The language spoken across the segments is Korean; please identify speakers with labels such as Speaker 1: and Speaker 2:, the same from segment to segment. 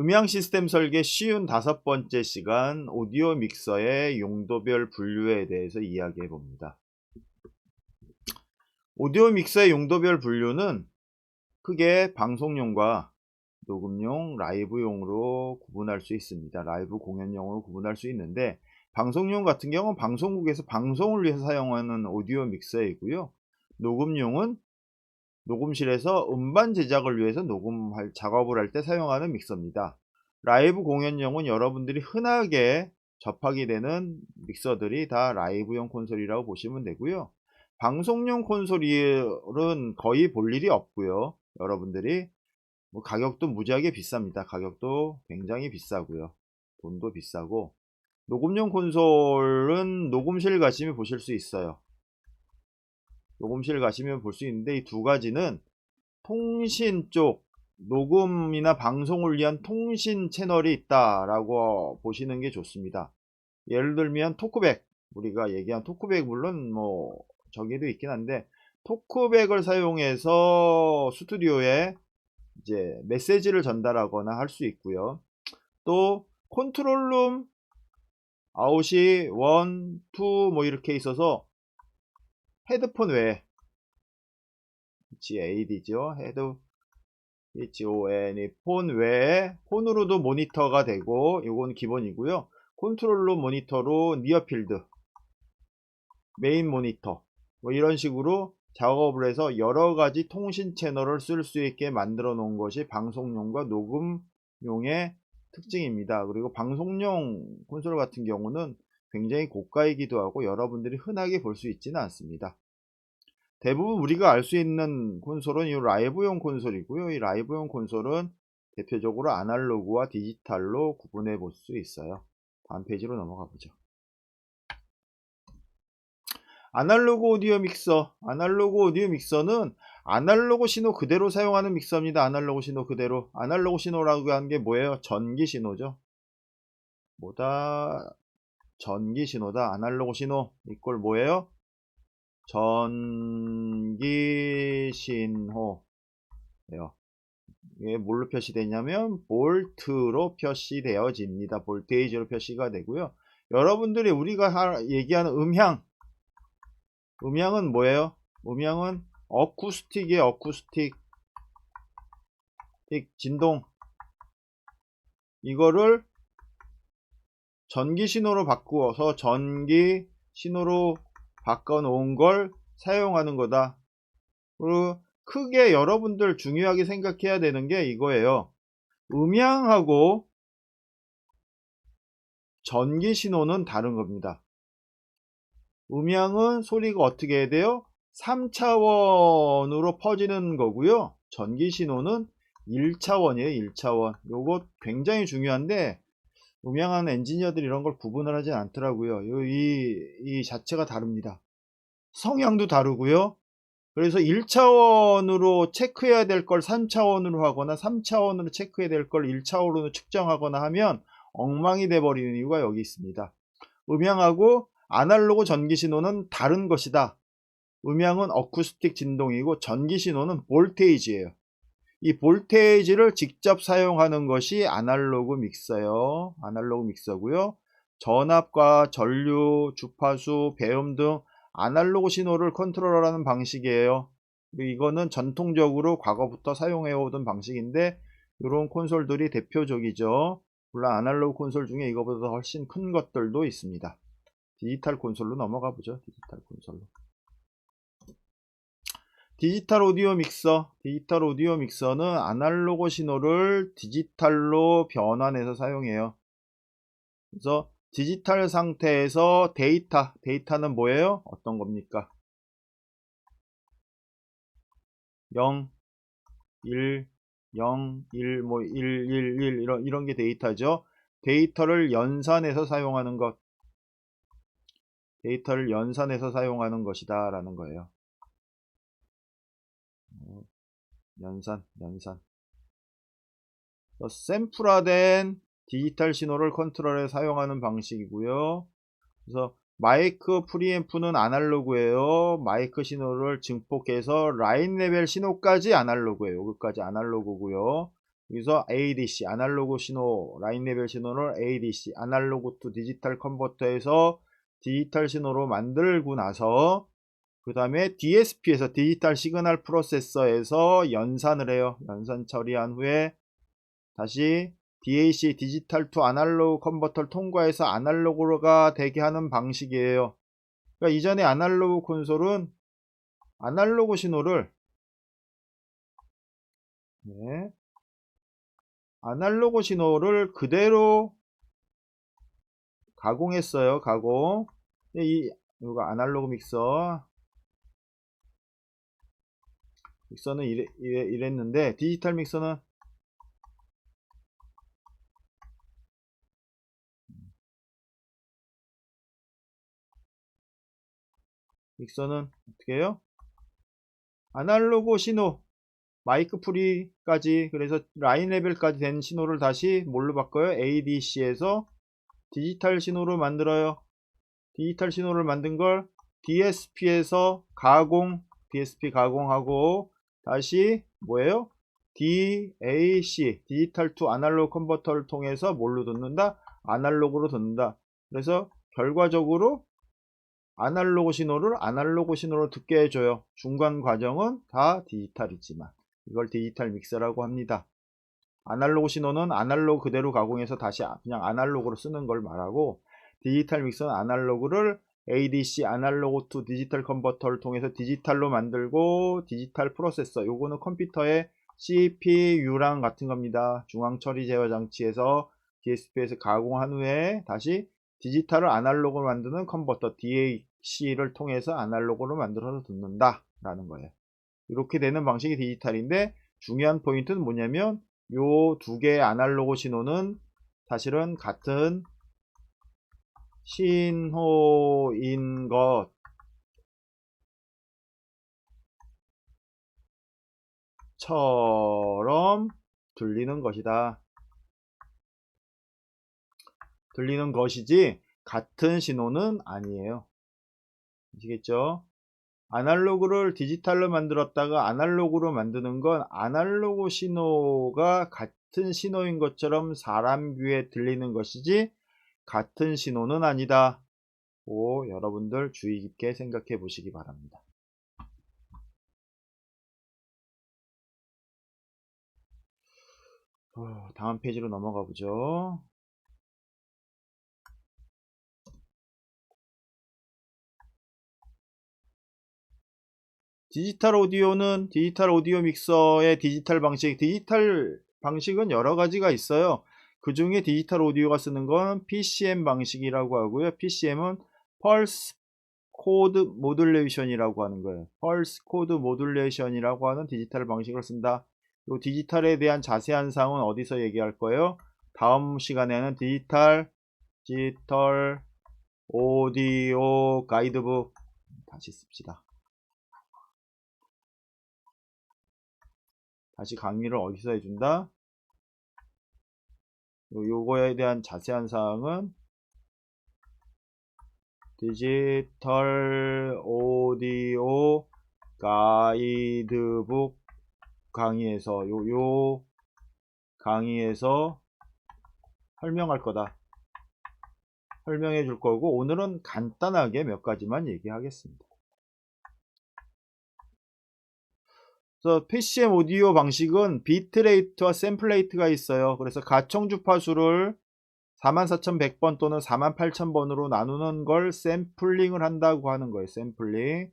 Speaker 1: 음향 시스템 설계 쉬운 5번째 시간 오디오 믹서의 용도별 분류에 대해서 이야기해 봅니다. 오디오 믹서의 용도별 분류는 크게 방송용과 녹음용, 라이브용으로 구분할 수 있습니다. 라이브 공연용으로 구분할 수 있는데 방송용 같은 경우는 방송국에서 방송을 위해서 사용하는 오디오 믹서이고요. 녹음용은 녹음실에서 음반 제작을 위해서 작업을 할 때 사용하는 믹서입니다. 라이브 공연용은 여러분들이 흔하게 접하게 되는 믹서들이 다 라이브용 콘솔이라고 보시면 되고요. 방송용 콘솔은 거의 볼 일이 없고요. 여러분들이 가격도 무지하게 비쌉니다. 가격도 굉장히 비싸고요. 돈도 비싸고, 녹음용 콘솔은 녹음실 가시면 보실 수 있어요. 녹음실 가시면 볼 수 있는데 이 두 가지는 통신 쪽 녹음이나 방송을 위한 통신 채널이 있다라고 보시는 게 좋습니다. 예를 들면 토크백, 우리가 얘기한 토크백, 물론 뭐 저기도 있긴 한데 토크백을 사용해서 스튜디오에 이제 메시지를 전달하거나 할 수 있고요. 또 컨트롤룸 아웃이 1, 2 뭐 이렇게 있어서 헤드폰 외에 HAD죠. HON이 폰 외에 폰으로도 모니터가 되고, 이건 기본이고요. 컨트롤러 모니터로 니어필드, 메인 모니터 뭐 이런 식으로 작업을 해서 여러가지 통신 채널을 쓸 수 있게 만들어 놓은 것이 방송용과 녹음용의 특징입니다. 그리고 방송용 콘솔 같은 경우는 굉장히 고가이기도 하고 여러분들이 흔하게 볼 수 있지는 않습니다. 대부분 우리가 알 수 있는 콘솔은 이 라이브용 콘솔이고요. 이 라이브용 콘솔은 대표적으로 아날로그와 디지털로 구분해 볼 수 있어요. 다음 페이지로 넘어가 보죠. 아날로그 오디오 믹서. 아날로그 오디오 믹서는 아날로그 신호 그대로 사용하는 믹서입니다. 아날로그 신호 그대로. 아날로그 신호라고 하는 게 뭐예요? 전기 신호죠. 뭐다? 전기 신호다. 아날로그 신호 이꼴 뭐예요? 전기 신호예요. 이게 뭘로 표시되냐면 볼트로 표시되어집니다. 볼테이지로 표시가 되고요. 여러분들이 우리가 얘기하는 음향은 뭐예요? 음향은 어쿠스틱이에요. 어쿠스틱 진동. 이거를 전기 신호로 바꾸어서 전기 신호로 바꿔 놓은 걸 사용하는 거다. 그리고 크게 여러분들 중요하게 생각해야 되는 게 이거예요. 음향하고 전기 신호는 다른 겁니다. 음향은 소리가 어떻게 해야 돼요? 3차원으로 퍼지는 거고요. 전기 신호는 1차원이에요. 1차원. 요거 굉장히 중요한데 음향하는 엔지니어들이 이런 걸 구분을 하진 않더라고요. 이 자체가 다릅니다. 성향도 다르고요. 그래서 1차원으로 체크해야 될 걸 3차원으로 하거나 3차원으로 체크해야 될 걸 1차원으로 측정하거나 하면 엉망이 돼버리는 이유가 여기 있습니다. 음향하고 아날로그 전기 신호는 다른 것이다. 음향은 어쿠스틱 진동이고 전기 신호는 볼테이지예요. 이 볼테이지를 직접 사용하는 것이 아날로그 믹서예요. 아날로그 믹서고요. 전압과 전류, 주파수, 배음 등 아날로그 신호를 컨트롤하는 방식이에요. 이거는 전통적으로 과거부터 사용해 오던 방식인데 이런 콘솔들이 대표적이죠. 물론 아날로그 콘솔 중에 이거보다 훨씬 큰 것들도 있습니다. 디지털 콘솔로 넘어가 보죠. 디지털 콘솔로. 디지털 오디오 믹서. 디지털 오디오 믹서는 아날로그 신호를 디지털로 변환해서 사용해요. 그래서 디지털 상태에서 데이터는 뭐예요? 어떤 겁니까? 0, 1, 0, 1, 뭐 1, 1, 1 이런 게 데이터죠. 데이터를 연산해서 사용하는 것. 데이터를 연산해서 사용하는 것이다 라는 거예요. 연산. 샘플화된 디지털 신호를 컨트롤에 사용하는 방식이고요. 그래서 마이크 프리앰프는 아날로그예요. 마이크 신호를 증폭해서 라인 레벨 신호까지 아날로그예요. 여기까지 아날로그고요. 여기서 ADC 아날로그 신호 라인 레벨 신호를 ADC 아날로그 투 디지털 컨버터에서 디지털 신호로 만들고 나서 그 다음에 DSP에서 디지털 시그널 프로세서에서 연산을 해요. 연산 처리한 후에 다시 DAC 디지털 투 아날로그 컨버터를 통과해서 아날로그가 되게 하는 방식이에요. 그러니까 이전에 아날로그 콘솔은 아날로그 신호를 아날로그 신호를 그대로 가공했어요. 가공. 이거 아날로그 믹서는 이랬는데 디지털 믹서는 어떻게 해요? 아날로그 신호 마이크 프리까지 그래서 라인 레벨까지 된 신호를 다시 뭘로 바꿔요? ADC에서 디지털 신호로 만들어요. 디지털 신호를 만든 걸 DSP에서 DSP 가공하고 다시 뭐예요? DAC 디지털 투 아날로그 컨버터를 통해서 뭘로 듣는다? 아날로그로 듣는다. 그래서 결과적으로 아날로그 신호를 아날로그 신호로 듣게 해줘요. 중간 과정은 다 디지털이지만 이걸 디지털 믹서라고 합니다. 아날로그 신호는 아날로그 그대로 가공해서 다시 그냥 아날로그로 쓰는 걸 말하고 디지털 믹서는 아날로그를 ADC 아날로그 투 디지털 컨버터를 통해서 디지털로 만들고 디지털 프로세서 요거는 컴퓨터의 CPU랑 같은 겁니다. 중앙 처리 제어 장치에서 DSP에서 가공한 후에 다시 디지털을 아날로그로 만드는 컨버터 DAC를 통해서 아날로그로 만들어서 듣는다 라는 거예요. 이렇게 되는 방식이 디지털인데 중요한 포인트는 뭐냐면 요 두 개의 아날로그 신호는 사실은 같은 신호인 것처럼 들리는 것이다. 들리는 것이지 같은 신호는 아니에요. 아시겠죠? 아날로그를 디지털로 만들었다가 아날로그로 만드는 건 아날로그 신호가 같은 신호인 것처럼 사람 귀에 들리는 것이지 같은 신호는 아니다. 여러분들 주의 깊게 생각해 보시기 바랍니다. 다음 페이지로 넘어가 보죠. 디지털 오디오는 디지털 오디오 믹서의 디지털 방식은 여러 가지가 있어요. 그 중에 디지털 오디오가 쓰는 건 PCM 방식이라고 하고요. PCM은 펄스 코드 모듈레이션이라고 하는 거예요. 펄스 코드 모듈레이션이라고 하는 디지털 방식을 쓴다. 이 디지털에 대한 자세한 사항은 어디서 얘기할 거예요? 다음 시간에는 디지털 오디오 가이드북 다시 씁시다. 다시 강의를 어디서 해준다? 요거에 대한 자세한 사항은 디지털 오디오 가이드북 강의에서 요 강의에서 설명할 거다. 설명해 줄 거고 오늘은 간단하게 몇 가지만 얘기하겠습니다. 그래서 PCM 오디오 방식은 비트레이트와 샘플레이트가 있어요. 그래서 가청 주파수를 44,100번 또는 48,000번으로 나누는 걸 샘플링을 한다고 하는 거예요. 샘플링.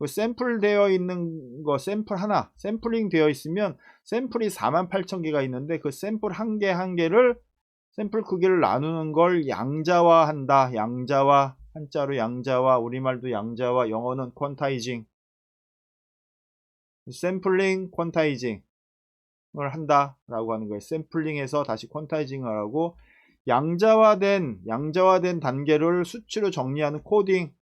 Speaker 1: 샘플 되어 있는 거 샘플 하나 샘플링 되어 있으면 샘플이 48,000개가 있는데 그 샘플 한 개 한 개를 샘플 크기를 나누는 걸 양자화 한다. 양자화 한자로 양자화 우리말도 양자화 영어는 퀀타이징 샘플링 퀀타이징을 한다 라고 하는 거예요. 샘플링에서 다시 퀀타이징을 하고 양자화된 단계를 수치로 정리하는 코딩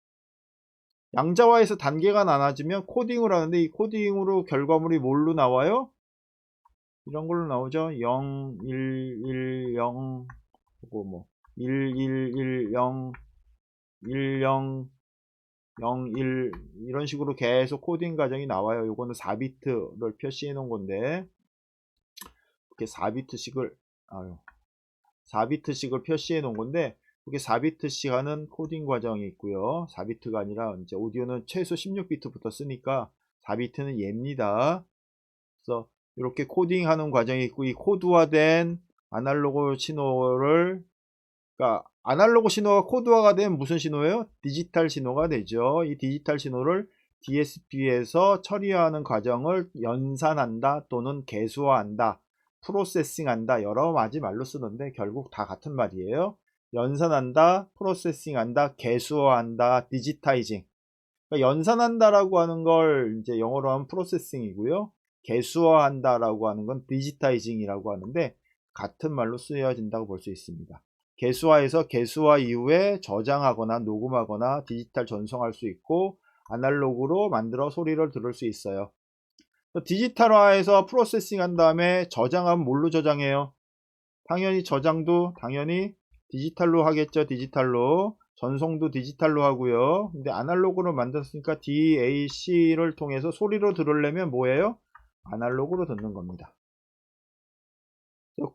Speaker 1: 양자화에서 단계가 나눠지면 코딩을 하는데 이 코딩으로 결과물이 뭘로 나와요? 이런 걸로 나오죠. 0, 1, 1, 0 그리고 뭐 1, 1, 1, 0 1, 0 0, 1 이런 식으로 계속 코딩 과정이 나와요. 요거는 4비트를 표시해 놓은 건데 이렇게 4비트씩을 표시해 놓은 건데, 이게 4비트씩 하는 코딩 과정이 있고요. 4비트가 아니라 이제 오디오는 최소 16비트부터 쓰니까 4비트는 얘입니다. 그래서 이렇게 코딩하는 과정이 있고, 이 코드화된 아날로그 신호를, 그러니까 아날로그 신호가 코드화가 되면 무슨 신호예요? 디지털 신호가 되죠. 이 디지털 신호를 DSP에서 처리하는 과정을 연산한다 또는 계수화한다, 프로세싱한다, 여러 가지 말로 쓰는데 결국 다 같은 말이에요. 연산한다, 프로세싱한다, 계수화한다, 디지타이징. 그러니까 연산한다라고 하는 걸 이제 영어로 하면 프로세싱이고요. 계수화한다라고 하는 건 디지타이징이라고 하는데 같은 말로 쓰여진다고 볼 수 있습니다. 계수화해서 계수화 이후에 저장하거나 녹음하거나 디지털 전송할 수 있고, 아날로그로 만들어 소리를 들을 수 있어요. 디지털화해서 프로세싱 한 다음에 저장하면 뭘로 저장해요? 당연히 저장도 당연히 디지털로 하겠죠. 디지털로. 전송도 디지털로 하고요. 근데 아날로그로 만들었으니까 DAC를 통해서 소리로 들으려면 뭐예요? 아날로그로 듣는 겁니다.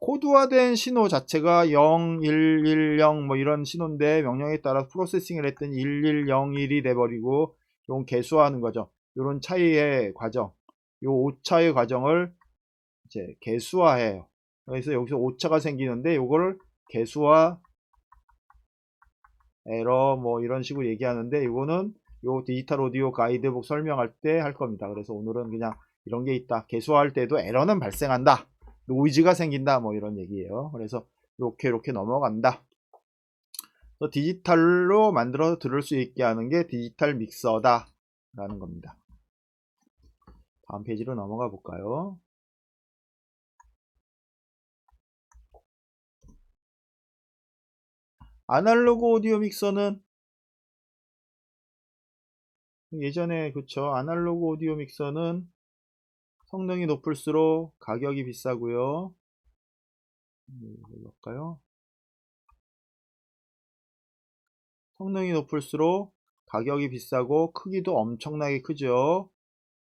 Speaker 1: 코드화된 신호 자체가 0, 1, 1, 0 뭐 이런 신호인데, 명령에 따라 프로세싱을 했더니 1, 1, 0, 1이 돼버리고, 이런 개수화하는 거죠. 이런 차이의 과정, 요 오차의 과정을 이제 개수화해요. 그래서 여기서 오차가 생기는데 요거를 개수화 에러 뭐 이런 식으로 얘기하는데, 이거는 요 디지털 오디오 가이드북 설명할 때 할 겁니다. 그래서 오늘은 그냥 이런 게 있다. 개수화할 때도 에러는 발생한다. 노이즈가 생긴다. 뭐 이런 얘기예요. 그래서 이렇게 넘어간다. 그래서 디지털로 만들어서 들을 수 있게 하는 게 디지털 믹서다 라는 겁니다. 다음 페이지로 넘어가 볼까요? 아날로그 오디오 믹서는 예전에, 그쵸, 아날로그 오디오 믹서는 성능이 높을수록 가격이 비싸고요. 볼까요? 성능이 높을수록 가격이 비싸고 크기도 엄청나게 크죠.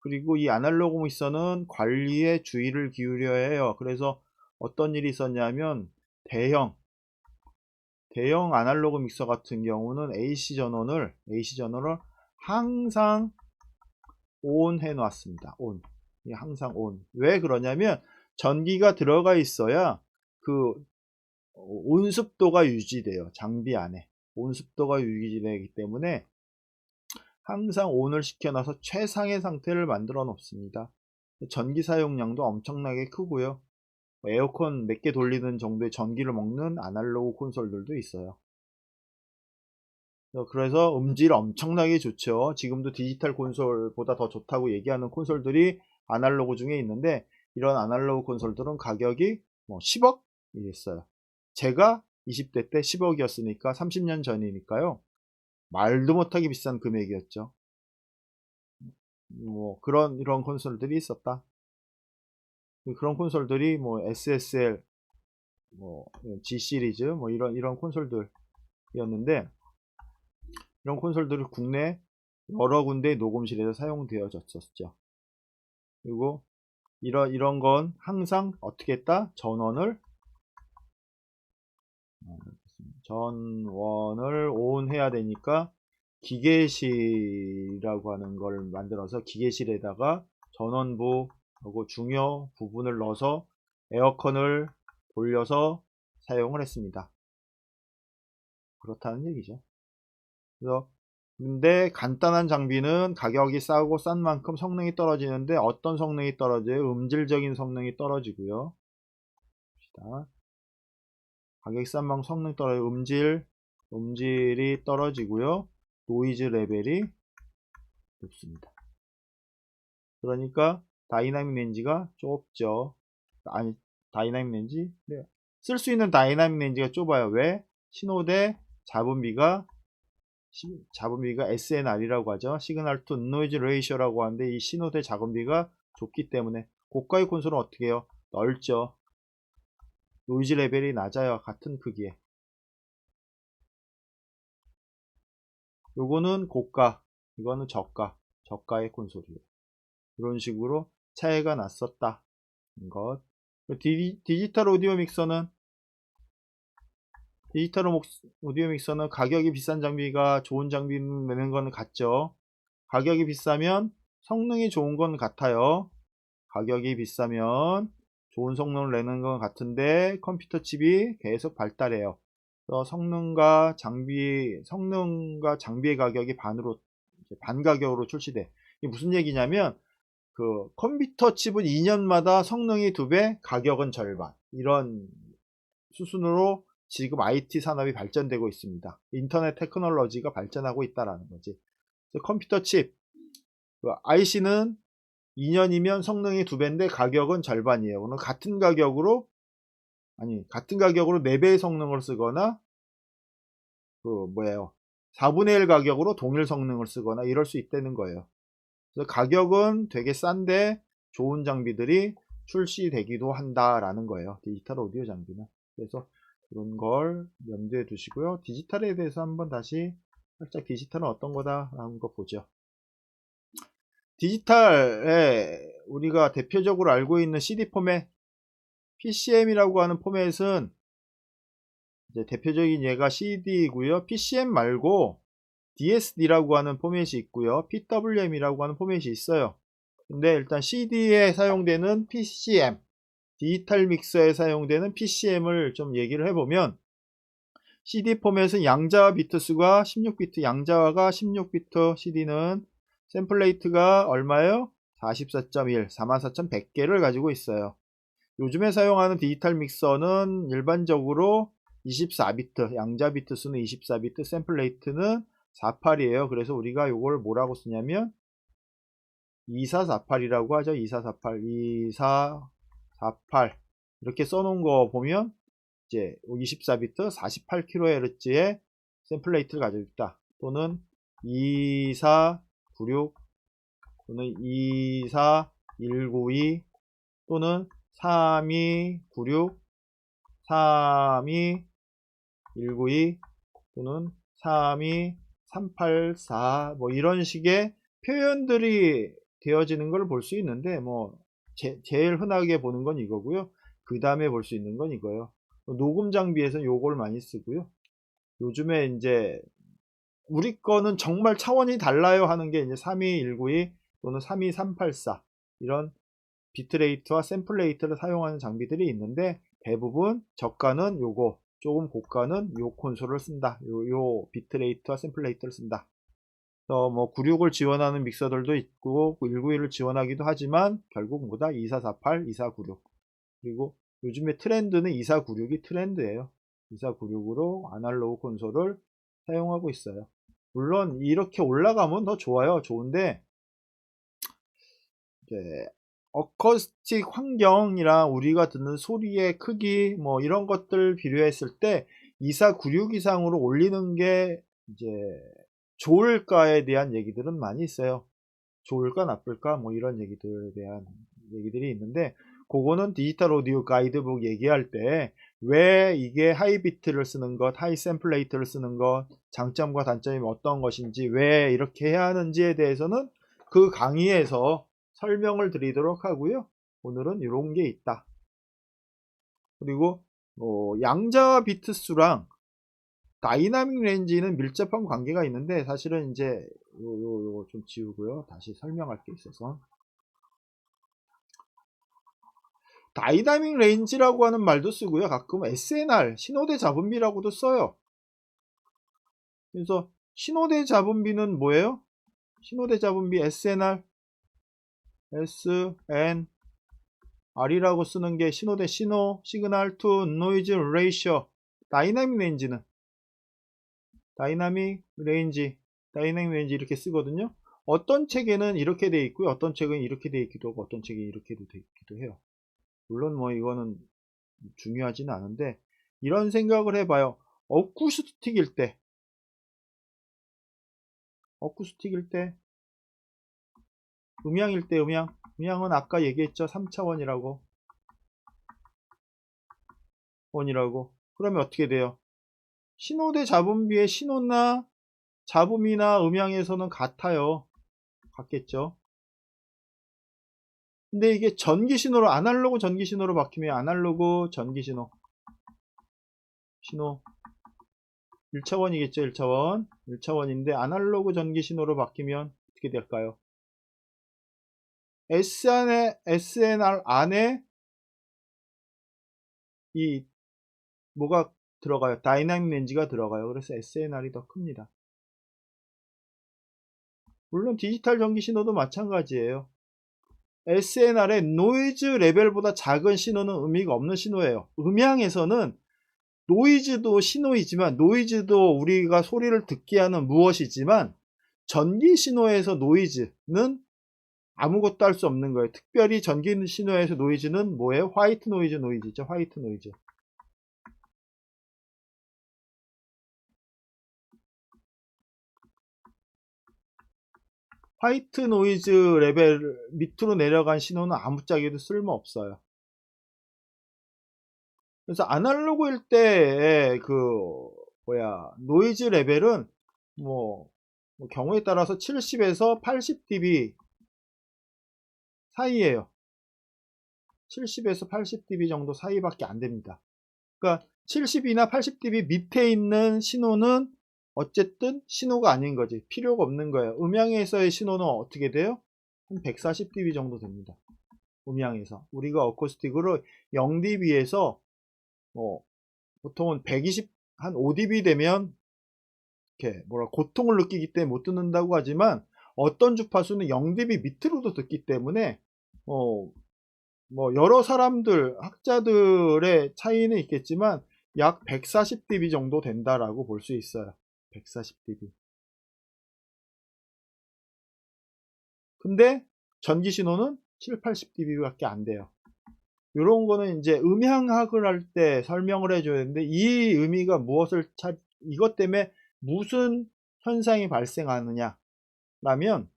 Speaker 1: 그리고 이 아날로그 믹서는 관리에 주의를 기울여야 해요. 그래서 어떤 일이 있었냐면, 대형 아날로그 믹서 같은 경우는 AC 전원을 항상 온 해 놨습니다. 온. 항상 온. 왜 그러냐면 전기가 들어가 있어야 그 온습도가 유지돼요. 장비 안에 온습도가 유지되기 때문에 항상 온을 시켜놔서 최상의 상태를 만들어 놓습니다. 전기 사용량도 엄청나게 크고요. 에어컨 몇 개 돌리는 정도의 전기를 먹는 아날로그 콘솔들도 있어요. 그래서 음질 엄청나게 좋죠. 지금도 디지털 콘솔보다 더 좋다고 얘기하는 콘솔들이 아날로그 중에 있는데, 이런 아날로그 콘솔들은 가격이 뭐 10억 이랬어요. 제가 20대 때 10억이었으니까 30년 전이니까요. 말도 못하게 비싼 금액이었죠. 뭐 이런 콘솔들이 있었다. 그런 콘솔들이 뭐 SSL, 뭐 G 시리즈 뭐 이런 콘솔들이었는데, 이런 콘솔들이 국내 여러 군데 녹음실에서 사용되어졌었죠. 그리고 이런 건 항상 어떻게 했다? 전원을 온 해야 되니까 기계실이라고 하는 걸 만들어서 기계실에다가 전원부하고 중요 부분을 넣어서 에어컨을 돌려서 사용을 했습니다. 그렇다는 얘기죠. 그래서 근데 간단한 장비는 가격이 싸고 싼 만큼 성능이 떨어지는데, 어떤 성능이 떨어져요? 음질적인 성능이 떨어지고요. 봅시다. 가격이 싼 만큼 성능 떨어져, 음질이 떨어지고요. 노이즈 레벨이 높습니다. 그러니까 다이나믹 렌지가 좁죠. 아니, 다이나믹 렌지? 네. 쓸 수 있는 다이나믹 렌지가 좁아요. 왜? 신호대 잡음비가 SNR이라고 하죠. 시그널 투 노이즈 레이셔라고 하는데, 이 신호대 잡음비가 좁기 때문에. 고가의 콘솔은 어떻게 해요? 넓죠. 노이즈 레벨이 낮아요. 같은 크기에. 요거는 고가, 이거는 저가의 콘솔이에요. 이런 식으로 차이가 났었다. 것. 디지털 오디오 믹서는 오디오 믹서는 가격이 비싼 장비가 좋은 장비 내는 건 같죠. 가격이 비싸면 성능이 좋은 건 같아요. 가격이 비싸면 좋은 성능을 내는 건 같은데 컴퓨터 칩이 계속 발달해요. 그래서 성능과 장비의 가격이 반 가격으로 출시돼. 이게 무슨 얘기냐면 그 컴퓨터 칩은 2년마다 성능이 2배, 가격은 절반. 이런 수순으로 지금 IT 산업이 발전되고 있습니다. 인터넷 테크놀로지가 발전하고 있다라는 거지. 컴퓨터 칩, IC는 2년이면 성능이 2배인데 가격은 절반이에요. 오늘 같은 가격으로 4배의 성능을 쓰거나 4분의 1 가격으로 동일 성능을 쓰거나 이럴 수 있다는 거예요. 그래서 가격은 되게 싼데 좋은 장비들이 출시되기도 한다라는 거예요. 디지털 오디오 장비는. 그래서 그런 걸 염두에 두시고요. 디지털에 대해서 한번 다시 살짝 디지털은 어떤 거다라는 거 보죠. 디지털에 우리가 대표적으로 알고 있는 CD 포맷, PCM이라고 하는 포맷은 이제 대표적인 예가 CD이고요. PCM 말고 DSD라고 하는 포맷이 있고요. PWM이라고 하는 포맷이 있어요. 근데 일단 CD에 사용되는 PCM, 디지털 믹서에 사용되는 PCM을 좀 얘기를 해보면 CD 포맷은 양자와 비트 수가 16비트, 양자화가 16비트, CD는 샘플레이트가 얼마예요? 44.1, 44,100개를 가지고 있어요. 요즘에 사용하는 디지털 믹서는 일반적으로 24비트, 양자 비트 수는 24비트, 샘플레이트는 48이에요. 그래서 우리가 이걸 뭐라고 쓰냐면 2448이라고 하죠. 2448, 2448 이렇게 써놓은 거 보면 이제 24비트 48kHz의 샘플레이트를 가지고 있다. 또는 2496 또는 24192 또는 3296 32192 또는 32384 뭐 이런 식의 표현들이 되어지는 걸 볼 수 있는데 뭐 제일 흔하게 보는 건 이거고요. 그 다음에 볼 수 있는 건 이거예요. 녹음 장비에서는 요걸 많이 쓰고요. 요즘에 이제 우리 거는 정말 차원이 달라요 하는 게 이제 32192 또는 32384 이런 비트레이트와 샘플레이트를 사용하는 장비들이 있는데 대부분 저가는 요거, 조금 고가는 요 콘솔을 쓴다. 요 비트레이트와 샘플레이트를 쓴다. 뭐 96을 지원하는 믹서들도 있고 191을 지원하기도 하지만 결국 뭐다? 2448, 2496. 그리고 요즘에 트렌드는 2496이 트렌드예요. 2496으로 아날로그 콘솔을 사용하고 있어요. 물론 이렇게 올라가면 더 좋아요. 좋은데 이제 어쿠스틱 환경이랑 우리가 듣는 소리의 크기 뭐 이런 것들 비교했을 때 2496 이상으로 올리는 게 이제 좋을까에 대한 얘기들은 많이 있어요. 좋을까 나쁠까 뭐 이런 얘기들에 대한 얘기들이 있는데 그거는 디지털 오디오 가이드북 얘기할 때 왜 이게 하이 비트를 쓰는 것, 하이 샘플레이트를 쓰는 것, 장점과 단점이 어떤 것인지 왜 이렇게 해야 하는지에 대해서는 그 강의에서 설명을 드리도록 하고요. 오늘은 이런 게 있다. 그리고 양자와 비트 수랑 다이나믹 렌지는 밀접한 관계가 있는데 사실은 이제 요거 좀 지우고요. 다시 설명할 게 있어서 다이나믹 렌지라고 하는 말도 쓰고요. 가끔 SNR 신호대 잡음비라고도 써요. 그래서 신호대 잡음비는 뭐예요? 신호대 잡음비 SNR SNR이라고 쓰는 게 신호대 시그널 투 노이즈 레이셔. 다이나믹 레인지 이렇게 쓰거든요. 어떤 책에는 이렇게 돼 있고요. 어떤 책은 이렇게 돼 있기도 하고 어떤 책이 이렇게 돼 있기도 해요. 물론 뭐 이거는 중요하지는 않은데 이런 생각을 해봐요. 어쿠스틱일 때 음향일 때 음향은 아까 얘기했죠. 3차원이라고 그러면 어떻게 돼요? 신호대 잡음비의 신호나 잡음이나 음향에서는 같겠죠. 근데 이게 전기 신호로 아날로그 전기 신호로 바뀌면 아날로그 전기 신호 1차원이겠죠. 1차원인데 아날로그 전기 신호로 바뀌면 어떻게 될까요? SNR 안에 이 뭐가 들어가요? 다이나믹 렌즈가 들어가요. 그래서 SNR이 더 큽니다. 물론 디지털 전기 신호도 마찬가지예요. SNR의 노이즈 레벨보다 작은 신호는 의미가 없는 신호예요. 음향에서는 노이즈도 신호이지만, 노이즈도 우리가 소리를 듣게 하는 무엇이지만, 전기 신호에서 노이즈는 아무것도 할 수 없는 거예요. 특별히 전기 신호에서 노이즈는 뭐예요? 화이트 노이즈죠. 화이트 노이즈. 화이트 노이즈 레벨 밑으로 내려간 신호는 아무짝에도 쓸모 없어요. 그래서 아날로그일 때 노이즈 레벨은 뭐 경우에 따라서 70에서 80dB 사이에요. 70에서 80dB 정도 사이밖에 안 됩니다. 그러니까 70이나 80dB 밑에 있는 신호는 어쨌든 신호가 아닌 거지. 필요가 없는 거예요. 음향에서의 신호는 어떻게 돼요? 한 140dB 정도 됩니다. 음향에서. 우리가 어쿠스틱으로 0dB에서 보통은 120, 한 5dB 되면 이렇게 고통을 느끼기 때문에 못 듣는다고 하지만 어떤 주파수는 0dB 밑으로도 듣기 때문에 여러 사람들, 학자들의 차이는 있겠지만 약 140dB 정도 된다라고 볼 수 있어요. 140dB. 근데 전기 신호는 7, 80dB밖에 안 돼요. 이런 거는 이제 음향학을 할 때 설명을 해줘야 되는데 이 의미가 이것 때문에 무슨 현상이 발생하느냐 라면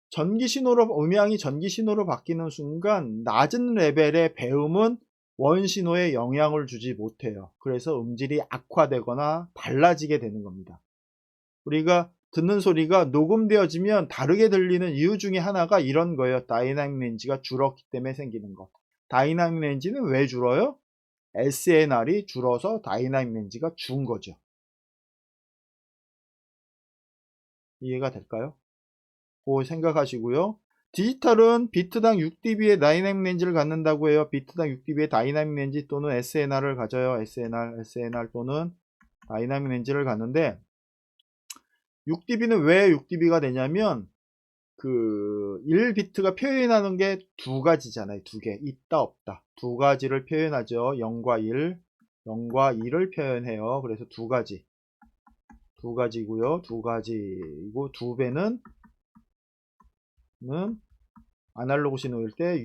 Speaker 1: 전기 신호로 음향이 전기 신호로 바뀌는 순간 낮은 레벨의 배음은 원 신호에 영향을 주지 못해요. 그래서 음질이 악화되거나 달라지게 되는 겁니다. 우리가 듣는 소리가 녹음되어지면 다르게 들리는 이유 중에 하나가 이런 거예요. 다이나믹 렌즈가 줄었기 때문에 생기는 것. 다이나믹 렌즈는 왜 줄어요? SNR이 줄어서 다이나믹 렌즈가 준 거죠. 이해가 될까요? 그거 생각하시고요. 디지털은 비트당 6dB의 다이나믹 렌즈를 갖는다고 해요. 비트당 6dB의 다이나믹 렌즈 또는 SNR을 가져요. SNR 또는 다이나믹 렌즈를 갖는데 6dB는 왜 6dB가 되냐면 1비트가 표현하는 게 두 가지잖아요. 두 개. 있다 없다. 두 가지를 표현하죠. 0과 1. 0과 2를 표현해요. 그래서 두 가지고요. 두 가지고 두 배는 아날로그 신호일 때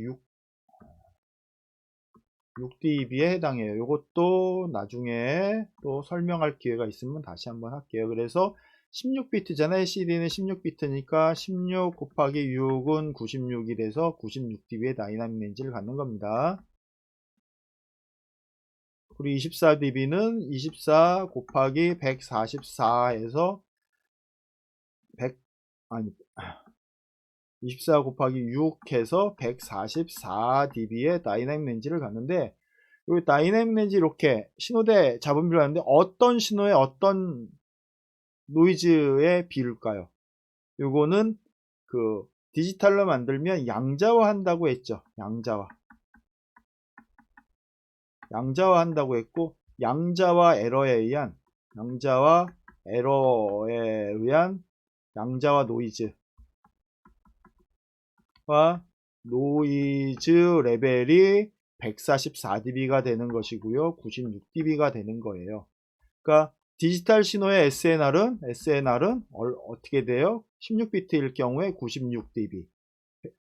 Speaker 1: 6dB에 해당해요. 이것도 나중에 또 설명할 기회가 있으면 다시 한번 할게요. 그래서 16비트잖아요. CD는 16비트니까 16 곱하기 6은 96이 돼서 96dB의 다이나믹 렌즈를 갖는 겁니다. 그리고 24dB는 24 곱하기 144에서 24 곱하기 6 해서 144dB의 다이나믹 렌즈를 갖는데 이 다이나믹 렌즈 이렇게 신호대 잡음비를 하는데 어떤 신호에 어떤 노이즈에 비율까요? 요거는 디지털로 만들면 양자화 한다고 했죠. 양자화 한다고 했고 양자화 에러에 의한 양자화 노이즈와 노이즈 레벨이 144dB가 되는 것이고요. 96dB가 되는 거예요. 그러니까 디지털 신호의 SNR은 어떻게 돼요? 16비트일 경우에 96dB,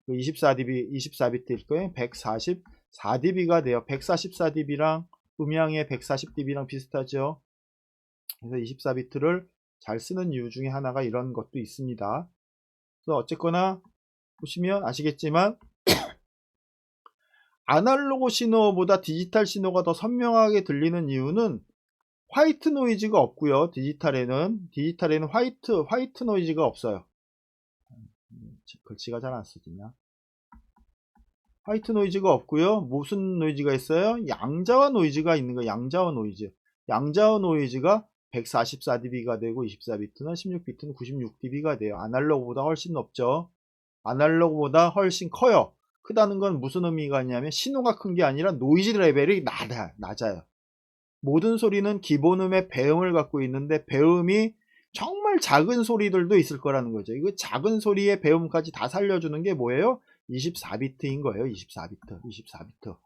Speaker 1: 24비트일 경우에 144dB가 돼요. 144dB랑 음향의 140dB랑 비슷하죠. 그래서 24비트를 잘 쓰는 이유 중에 하나가 이런 것도 있습니다. 그래서 어쨌거나 보시면 아시겠지만 아날로그 신호보다 디지털 신호가 더 선명하게 들리는 이유는 화이트 노이즈가 없고요. 디지털에는 화이트 노이즈가 없어요. 글씨가 잘 안 쓰지냐. 화이트 노이즈가 없고요. 무슨 노이즈가 있어요? 양자와 노이즈가 있는 거예요. 양자와 노이즈. 양자와 노이즈가 144dB가 되고 24비트는 16비트는 96dB가 돼요. 아날로그보다 훨씬 높죠. 아날로그보다 훨씬 커요. 크다는 건 무슨 의미가 있냐면 신호가 큰 게 아니라 노이즈 레벨이 낮아요. 모든 소리는 기본음의 배음을 갖고 있는데 배음이 정말 작은 소리들도 있을 거라는 거죠. 이거 작은 소리의 배음까지 다 살려주는 게 뭐예요? 24비트인 거예요. 24비트.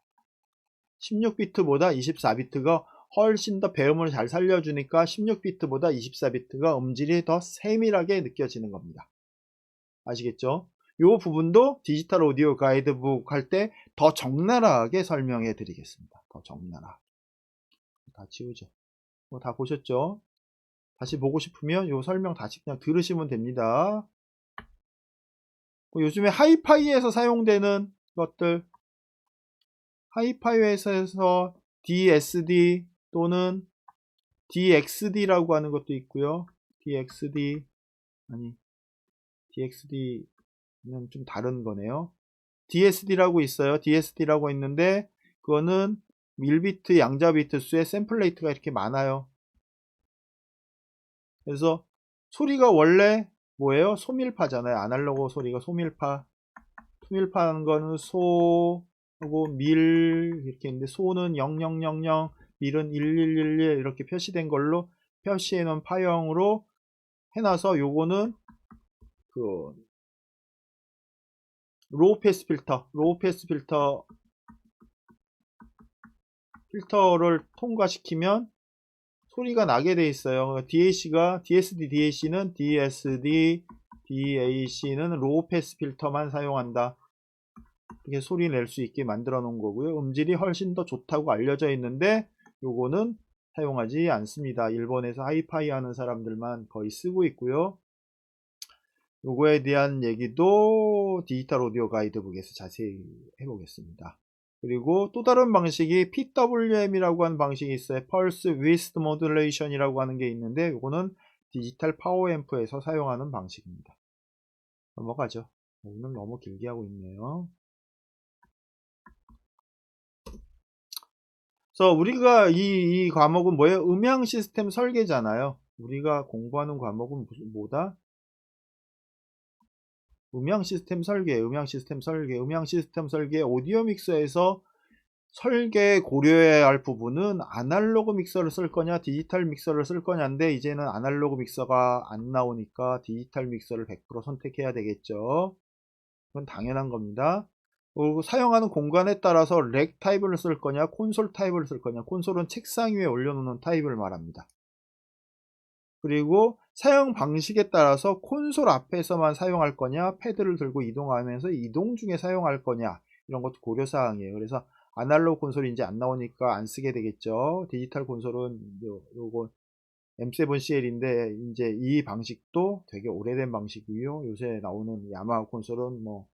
Speaker 1: 16비트보다 24비트가 훨씬 더 배음을 잘 살려주니까 16비트보다 24비트가 음질이 더 세밀하게 느껴지는 겁니다. 아시겠죠? 이 부분도 디지털 오디오 가이드북 할 때 더 적나라하게 설명해 드리겠습니다. 더 적나라. 다 지우죠. 다 보셨죠? 다시 보고 싶으면 이 설명 다시 그냥 들으시면 됩니다. 요즘에 하이파이에서 사용되는 것들, 하이파이에서 DSD 또는 DXD라고 하는 것도 있고요. DXD는 좀 다른 거네요. DSD라고 있어요. DSD라고 있는데 그거는 1비트 양자 비트 수의 샘플레이트가 이렇게 많아요. 그래서 소리가 원래 뭐예요? 소밀파잖아요. 아날로그 소리가 소밀파. 소밀파하는 거는 소하고 밀 이렇게 있는데 소는 0000, 밀은 1111 이렇게 표시된 걸로 표시해 놓은 파형으로 해놔서 요거는 그 로우 패스 필터를 통과시키면 소리가 나게 돼 있어요. DSD는 로우 패스 필터만 사용한다. 이렇게 소리 낼 수 있게 만들어 놓은 거고요. 음질이 훨씬 더 좋다고 알려져 있는데 요거는 사용하지 않습니다. 일본에서 하이파이 하는 사람들만 거의 쓰고 있고요. 요거에 대한 얘기도 디지털 오디오 가이드북에서 자세히 해보겠습니다. 그리고 또 다른 방식이 PWM이라고 하는 방식이 있어요. Pulse Width Modulation 이라고 하는 게 있는데 요거는 디지털 파워앰프에서 사용하는 방식입니다. 넘어가죠. 오늘 너무 길게 하고 있네요. 그래서 우리가 이 과목은 뭐예요? 음향 시스템 설계잖아요. 우리가 공부하는 과목은 뭐다? 음향 시스템 설계, 오디오 믹서에서 설계 고려해야 할 부분은 아날로그 믹서를 쓸 거냐 디지털 믹서를 쓸 거냐인데 이제는 아날로그 믹서가 안 나오니까 디지털 믹서를 100% 선택해야 되겠죠. 그건 당연한 겁니다. 그리고 사용하는 공간에 따라서 렉 타입을 쓸 거냐 콘솔 타입을 쓸 거냐. 콘솔은 책상 위에 올려놓는 타입을 말합니다. 그리고 사용 방식에 따라서 콘솔 앞에서만 사용할 거냐 패드를 들고 이동하면서 이동 중에 사용할 거냐 이런 것도 고려사항이에요. 그래서 아날로그 콘솔이 이제 안 나오니까 안 쓰게 되겠죠. 디지털 콘솔은 요거 M7CL인데 이제 이 방식도 되게 오래된 방식이고요. 요새 나오는 야마하 콘솔은 뭐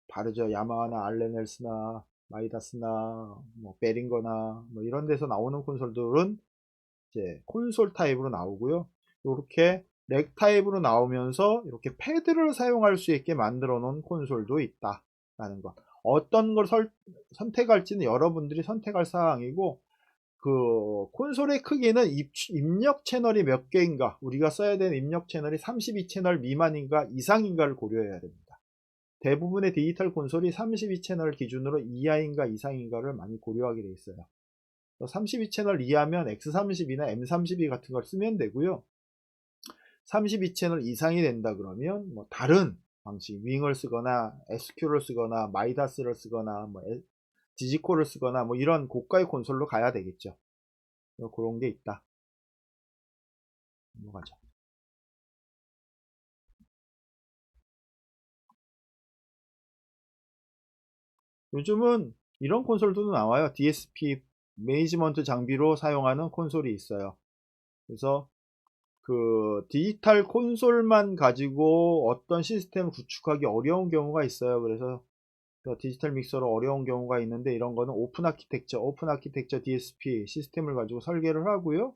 Speaker 1: 다르죠. 야마하나 알렌헬스나 마이다스나 뭐 베링거나 뭐 이런 데서 나오는 콘솔들은 이제 콘솔 타입으로 나오고요. 이렇게 렉 타입으로 나오면서 이렇게 패드를 사용할 수 있게 만들어 놓은 콘솔도 있다라는 것. 어떤 걸 선택할지는 여러분들이 선택할 사항이고 그 콘솔의 크기는 입력 채널이 몇 개인가 우리가 써야 되는 입력 채널이 32채널 미만인가 이상인가를 고려해야 됩니다. 대부분의 디지털 콘솔이 32채널 기준으로 이하인가 이상인가를 많이 고려하게 되어 있어요. 32채널 이하면 X32나 M32 같은 걸 쓰면 되고요. 32채널 이상이 된다 그러면 뭐 다른 방식 윙을 쓰거나 SQ를 쓰거나 마이다스를 쓰거나 뭐 디지코를 쓰거나 뭐 이런 고가의 콘솔로 가야 되겠죠. 그런 게 있다. 넘어가죠. 요즘은 이런 콘솔도 나와요. DSP 매니지먼트 장비로 사용하는 콘솔이 있어요. 그래서 그 디지털 콘솔만 가지고 어떤 시스템을 구축하기 어려운 경우가 있어요. 그래서 디지털 믹서로 어려운 경우가 있는데 이런 거는 오픈 아키텍처 DSP 시스템을 가지고 설계를 하고요.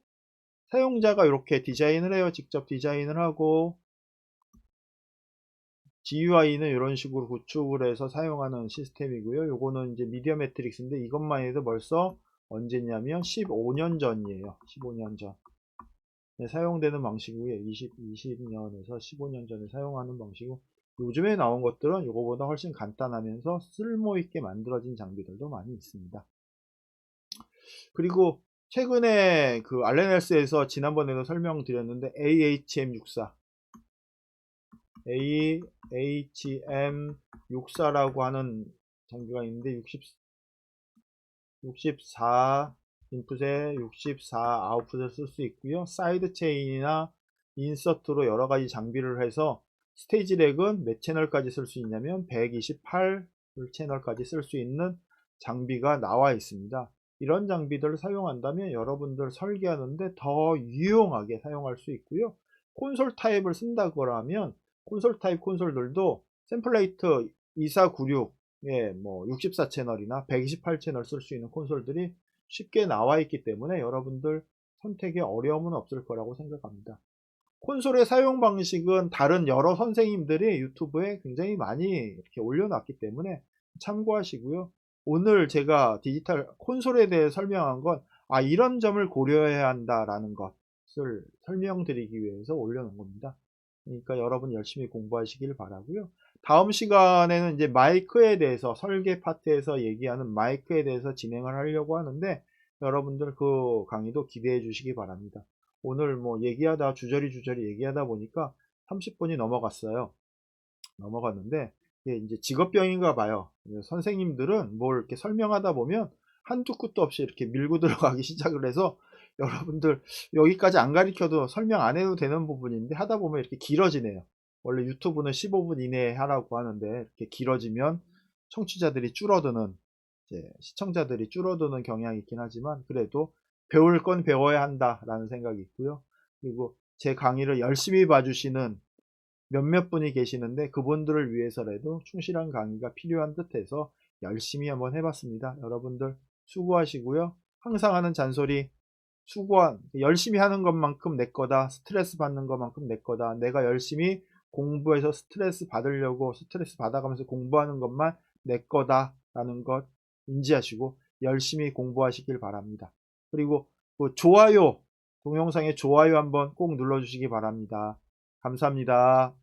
Speaker 1: 사용자가 이렇게 디자인을 해요. 직접 디자인을 하고 GUI는 이런 식으로 구축을 해서 사용하는 시스템이고요. 요거는 이제 미디어 매트릭스인데 이것만 해도 벌써 언제냐면 15년 전이에요. 15년 전. 네, 사용되는 방식이고요. 20년에서 15년 전에 사용하는 방식이고, 요즘에 나온 것들은 이거보다 훨씬 간단하면서 쓸모있게 만들어진 장비들도 많이 있습니다. 그리고 최근에 그 알렌헬스에서 지난번에도 설명드렸는데 AHM64 AHM64라고 하는 장비가 있는데 64 인풋에 64 아웃풋을 쓸 수 있고요. 사이드 체인이나 인서트로 여러 가지 장비를 해서 스테이지 렉은 몇 채널까지 쓸 수 있냐면 128 채널까지 쓸 수 있는 장비가 나와 있습니다. 이런 장비들을 사용한다면 여러분들 설계하는데 더 유용하게 사용할 수 있고요. 콘솔 타입을 쓴다고 하면 콘솔 타입 콘솔들도 샘플레이트 2496 예, 뭐 64채널이나 128채널 쓸 수 있는 콘솔들이 쉽게 나와 있기 때문에 여러분들 선택에 어려움은 없을 거라고 생각합니다. 콘솔의 사용 방식은 다른 여러 선생님들이 유튜브에 굉장히 많이 이렇게 올려놨기 때문에 참고하시고요. 오늘 제가 디지털 콘솔에 대해 설명한 건 이런 점을 고려해야 한다라는 것을 설명드리기 위해서 올려놓은 겁니다. 그러니까 여러분 열심히 공부하시길 바라고요. 다음 시간에는 이제 마이크에 대해서 설계 파트에서 얘기하는 마이크에 대해서 진행을 하려고 하는데 여러분들 그 강의도 기대해 주시기 바랍니다. 오늘 뭐 얘기하다 주저리 얘기하다 보니까 30분이 넘어갔어요. 넘어갔는데 이게 이제 직업병인가 봐요. 선생님들은 뭘 이렇게 설명하다 보면 한두 끝도 없이 이렇게 밀고 들어가기 시작을 해서 여러분들 여기까지 안 가르쳐도 설명 안 해도 되는 부분인데 하다 보면 이렇게 길어지네요. 원래 유튜브는 15분 이내에 하라고 하는데 이렇게 길어지면 청취자들이 줄어드는 시청자들이 줄어드는 경향이 있긴 하지만 그래도 배울 건 배워야 한다라는 생각이 있고요. 그리고 제 강의를 열심히 봐주시는 몇몇 분이 계시는데 그분들을 위해서라도 충실한 강의가 필요한 듯해서 열심히 한번 해봤습니다. 여러분들 수고하시고요. 항상 하는 잔소리 열심히 하는 것만큼 내 거다. 스트레스 받는 것만큼 내 거다. 내가 열심히 공부해서 스트레스 받으려고 스트레스 받아가면서 공부하는 것만 내 거다 라는 것 인지하시고 열심히 공부하시길 바랍니다. 그리고 그 좋아요 동영상에 좋아요 한번 꼭 눌러주시기 바랍니다. 감사합니다.